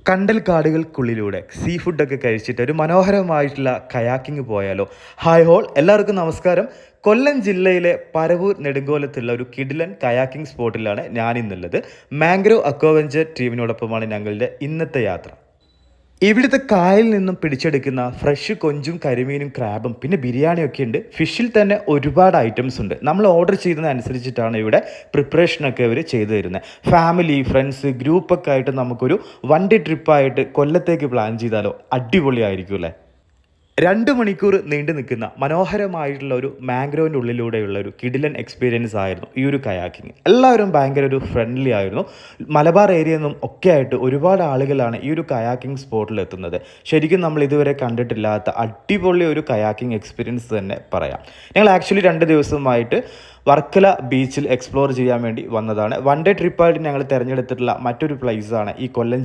കണ്ടൽ കാടുകൾക്കുള്ളിലൂടെ സീ ഫുഡൊക്കെ കഴിച്ചിട്ട് ഒരു മനോഹരമായിട്ടുള്ള കയാക്കിങ് പോയാലോ? ഹായ് ഹോൾ, എല്ലാവർക്കും നമസ്കാരം. കൊല്ലം ജില്ലയിലെ പരവൂർ നെടുങ്കോലത്തുള്ള ഒരു കിഡിലൻ കയാക്കിംഗ് സ്പോട്ടിലാണ് ഞാനിന്നുള്ളത്. മാംഗ്രോ അക്വാവെഞ്ചർ ടീമിനോടൊപ്പമാണ് ഞങ്ങളുടെ ഇന്നത്തെ യാത്ര. ഇവിടുത്തെ കായലിൽ നിന്നും പിടിച്ചെടുക്കുന്ന ഫ്രഷ് കൊഞ്ചും കരിമീനും ക്രാബും പിന്നെ ബിരിയാണിയൊക്കെ ഉണ്ട്. ഫിഷിൽ തന്നെ ഒരുപാട് ഐറ്റംസ് ഉണ്ട്. നമ്മൾ ഓർഡർ ചെയ്യുന്നതനുസരിച്ചിട്ടാണ് ഇവിടെ പ്രിപ്പറേഷനൊക്കെ അവർ ചെയ്തു തരുന്നത്. ഫാമിലി, ഫ്രണ്ട്സ്, ഗ്രൂപ്പൊക്കെ ആയിട്ട് നമുക്കൊരു വൺ ഡേ ട്രിപ്പായിട്ട് കൊല്ലത്തേക്ക് പ്ലാൻ ചെയ്താലോ? അടിപൊളിയായിരിക്കും അല്ലേ? 2 മണിക്കൂർ നീണ്ടു നിൽക്കുന്ന മനോഹരമായിട്ടുള്ള ഒരു മാംഗ്രോവിൻ്റെ ഉള്ളിലൂടെയുള്ള ഒരു കിടിലൻ എക്സ്പീരിയൻസ് ആയിരുന്നു ഈ ഒരു കയാക്കിങ്. എല്ലാവരും ഭയങ്കര ഒരു ഫ്രണ്ട്ലി ആയിരുന്നു. മലബാർ ഏരിയയിൽ നിന്നും ഒക്കെ ആയിട്ട് ഒരുപാട് ആളുകളാണ് ഈ ഒരു കയാക്കിംഗ് സ്പോട്ടിൽ എത്തുന്നത്. ശരിക്കും നമ്മൾ ഇതുവരെ കണ്ടിട്ടില്ലാത്ത അടിപൊളി ഒരു കയാക്കിംഗ് എക്സ്പീരിയൻസ് തന്നെ പറയാം. ഞങ്ങൾ ആക്ച്വലി 2 ദിവസമായിട്ട് വർക്കല ബീച്ചിൽ എക്സ്പ്ലോർ ചെയ്യാൻ വേണ്ടി വന്നതാണ്. വൺ ഡേ ട്രിപ്പായിട്ട് ഞങ്ങൾ തിരഞ്ഞെടുത്തിട്ടുള്ള മറ്റൊരു പ്ലേസാണ് ഈ കൊല്ലം